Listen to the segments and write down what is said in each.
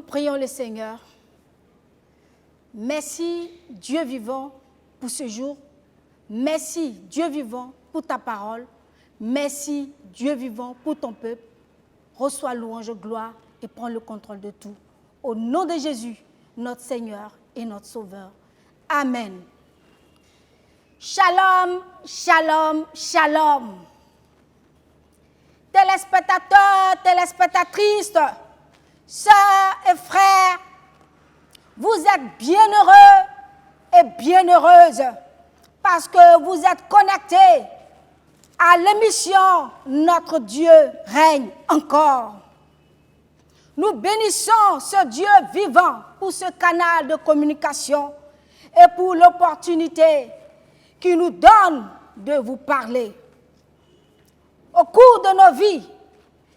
prions le Seigneur. Merci, Dieu vivant, pour ce jour. Merci, Dieu vivant, pour ta parole. Merci, Dieu vivant, pour ton peuple. Reçois louange, gloire et prends le contrôle de tout. Au nom de Jésus, notre Seigneur et notre Sauveur. Amen. Shalom, shalom, shalom. Téléspectateurs, téléspectatrices, sœurs et frères, vous êtes bien heureux et bien heureuses parce que vous êtes connectés à l'émission Notre Dieu règne encore. Nous bénissons ce Dieu vivant pour ce canal de communication et pour l'opportunité qu'il nous donne de vous parler. Au cours de nos vies,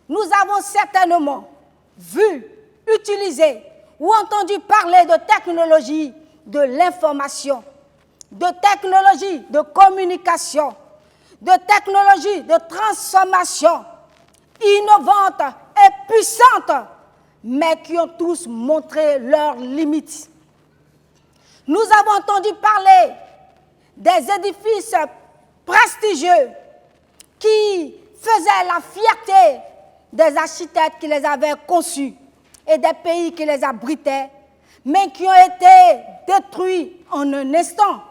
nous avons certainement vu, utilisé ou entendu parler de technologie de l'information, de technologie de communication, de technologie de transformation innovantes et puissantes, mais qui ont tous montré leurs limites. Nous avons entendu parler des édifices prestigieux qui faisaient la fierté des architectes qui les avaient conçus et des pays qui les abritaient, mais qui ont été détruits en un instant.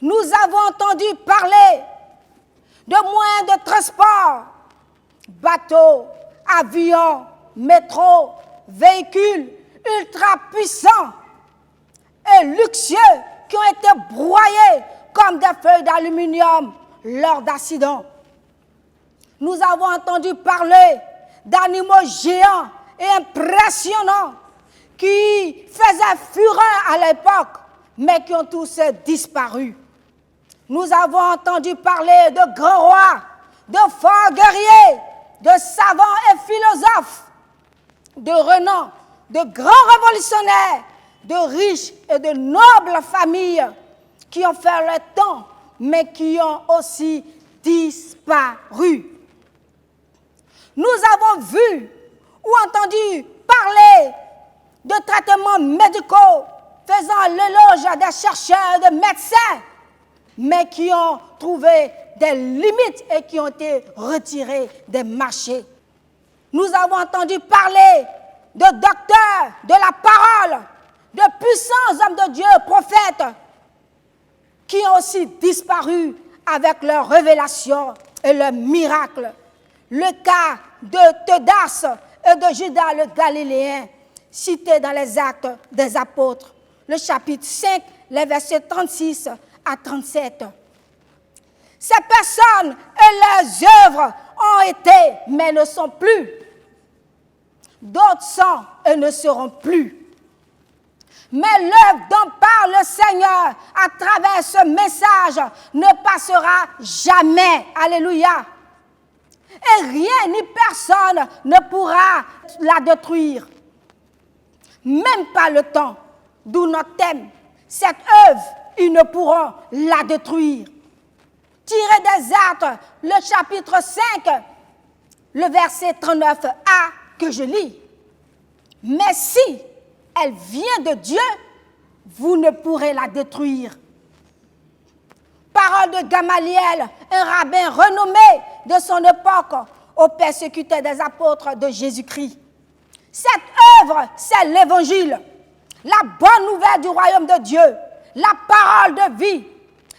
Nous avons entendu parler de moyens de transport, bateaux, avions, métros, véhicules ultra puissants et luxueux qui ont été broyés comme des feuilles d'aluminium lors d'accidents. Nous avons entendu parler d'animaux géants et impressionnants qui faisaient fureur à l'époque, mais qui ont tous disparu. Nous avons entendu parler de grands rois, de forts guerriers, de savants et philosophes, de renom, de grands révolutionnaires, de riches et de nobles familles qui ont fait le temps, mais qui ont aussi disparu. Nous avons vu ou entendu parler de traitements médicaux faisant l'éloge des chercheurs, de médecins, mais qui ont trouvé des limites et qui ont été retirés des marchés. Nous avons entendu parler de docteurs de la parole, de puissants hommes de Dieu, prophètes, qui ont aussi disparu avec leurs révélations et leurs miracles. Le cas de Teudas et de Judas le Galiléen, cité dans les Actes des Apôtres, le chapitre 5, les versets 36 à 37. Ces personnes et leurs œuvres ont été, mais ne sont plus. D'autres sont et ne seront plus. Mais l'œuvre dont parle le Seigneur à travers ce message ne passera jamais. Alléluia. Et rien ni personne ne pourra la détruire. Même pas le temps, d'où notre thème. Cette œuvre, ils ne pourront la détruire. Tiré des Actes, le chapitre 5, le verset 39a que je lis. Mais si elle vient de Dieu, vous ne pourrez la détruire. Parole de Gamaliel, un rabbin renommé de son époque, au persécuteur des apôtres de Jésus-Christ. Cette œuvre, c'est l'évangile, la bonne nouvelle du royaume de Dieu, la parole de vie,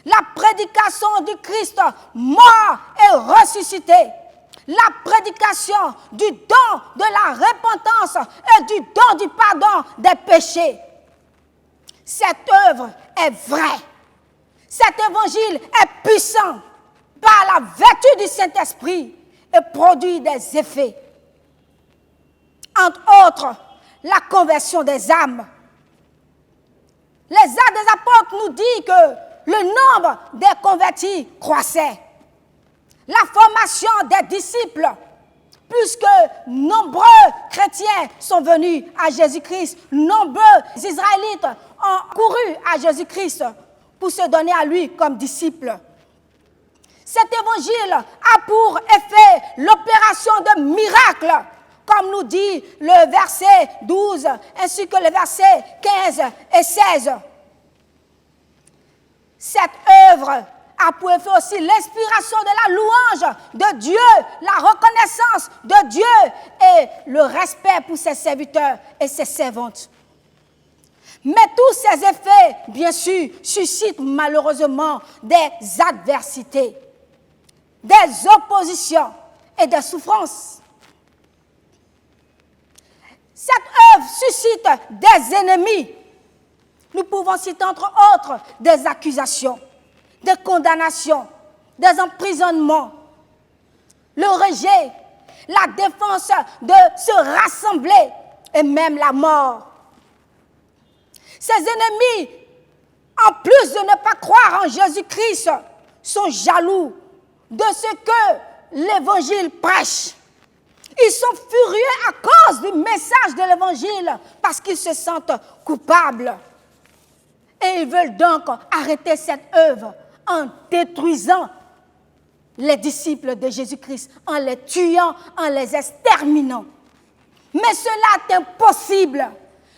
la prédication du Christ mort et ressuscité, la prédication du don de la repentance et du don du pardon des péchés. Cette œuvre est vraie. Cet évangile est puissant par la vertu du Saint-Esprit et produit des effets. Entre autres, la conversion des âmes. Les Actes des Apôtres nous disent que le nombre des convertis croissait. La formation des disciples, puisque nombreux chrétiens sont venus à Jésus-Christ, nombreux Israélites ont couru à Jésus-Christ pour se donner à lui comme disciples. Cet évangile a pour effet l'opération de miracles comme nous dit le verset 12, ainsi que le verset 15 et 16. Cette œuvre a pour effet aussi l'inspiration de la louange de Dieu, la reconnaissance de Dieu et le respect pour ses serviteurs et ses servantes. Mais tous ces effets, bien sûr, suscitent malheureusement des adversités, des oppositions et des souffrances. Cette œuvre suscite des ennemis. Nous pouvons citer entre autres des accusations, des condamnations, des emprisonnements, le rejet, la défense de se rassembler et même la mort. Ces ennemis, en plus de ne pas croire en Jésus-Christ, sont jaloux de ce que l'Évangile prêche. Ils sont furieux à cause du message de l'Évangile parce qu'ils se sentent coupables. Et ils veulent donc arrêter cette œuvre en détruisant les disciples de Jésus-Christ, en les tuant, en les exterminant. Mais cela est impossible.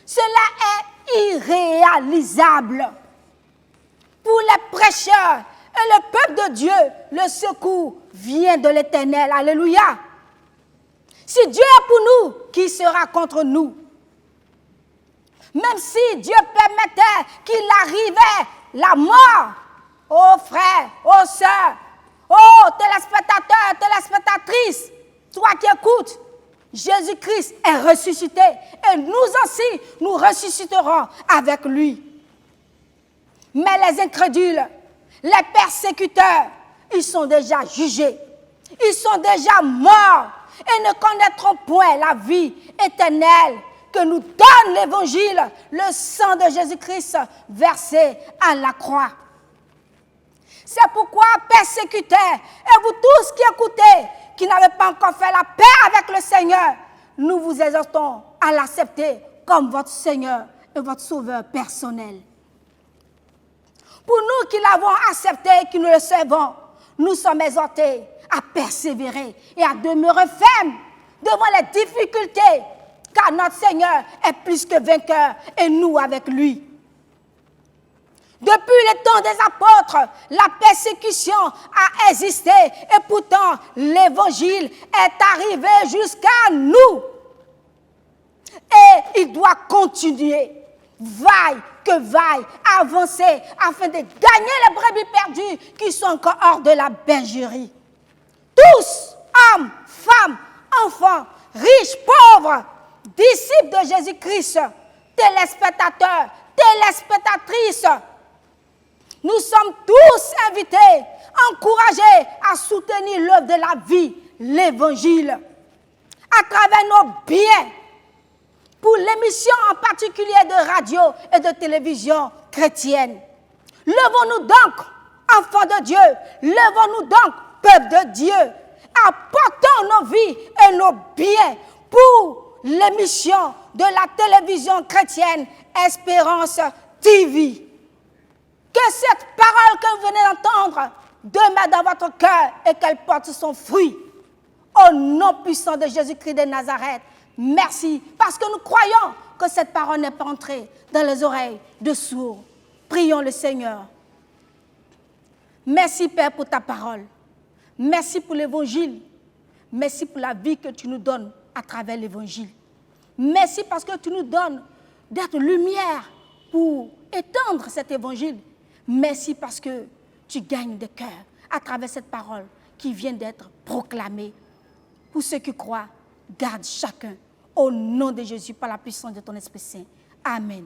Cela est irréalisable. Pour les prêcheurs et le peuple de Dieu, le secours vient de l'Éternel. Alléluia. Si Dieu est pour nous, qui sera contre nous? Même si Dieu permettait qu'il arrivait la mort, ô frères, ô sœurs, ô téléspectateurs, téléspectatrices, toi qui écoutes, Jésus-Christ est ressuscité et nous aussi, nous ressusciterons avec lui. Mais les incrédules, les persécuteurs, ils sont déjà jugés, ils sont déjà morts et ne connaîtront point la vie éternelle que nous donne l'Évangile, le sang de Jésus-Christ versé à la croix. C'est pourquoi, persécuteurs, et vous tous qui écoutez, qui n'avez pas encore fait la paix avec le Seigneur, nous vous exhortons à l'accepter comme votre Seigneur et votre Sauveur personnel. Pour nous qui l'avons accepté et qui nous le servons, nous sommes exhortés à persévérer et à demeurer fermes devant les difficultés, car notre Seigneur est plus que vainqueur et nous avec lui. Depuis le temps des apôtres, la persécution a existé et pourtant l'Évangile est arrivé jusqu'à nous. Et il doit continuer, vaille que vaille, avancer afin de gagner les brebis perdues qui sont encore hors de la bergerie. Tous, hommes, femmes, enfants, riches, pauvres, disciples de Jésus-Christ, téléspectateurs, téléspectatrices, nous sommes tous invités, encouragés à soutenir l'œuvre de la vie, l'Évangile, à travers nos biens, pour l'émission en particulier de radio et de télévision chrétienne. Levons-nous donc, enfants de Dieu, levons-nous donc, peuple de Dieu, apportons nos vies et nos biens pour l'émission de la télévision chrétienne Espérance TV. Que cette parole que vous venez d'entendre demeure dans votre cœur et qu'elle porte son fruit. Au nom puissant de Jésus-Christ de Nazareth, merci, parce que nous croyons que cette parole n'est pas entrée dans les oreilles de sourds. Prions le Seigneur. Merci, Père, pour ta parole. Merci pour l'Évangile. Merci pour la vie que tu nous donnes à travers l'Évangile. Merci parce que tu nous donnes d'être lumière pour étendre cet Évangile. Merci parce que tu gagnes des cœurs à travers cette parole qui vient d'être proclamée. Pour ceux qui croient, garde chacun au nom de Jésus par la puissance de ton Esprit Saint. Amen.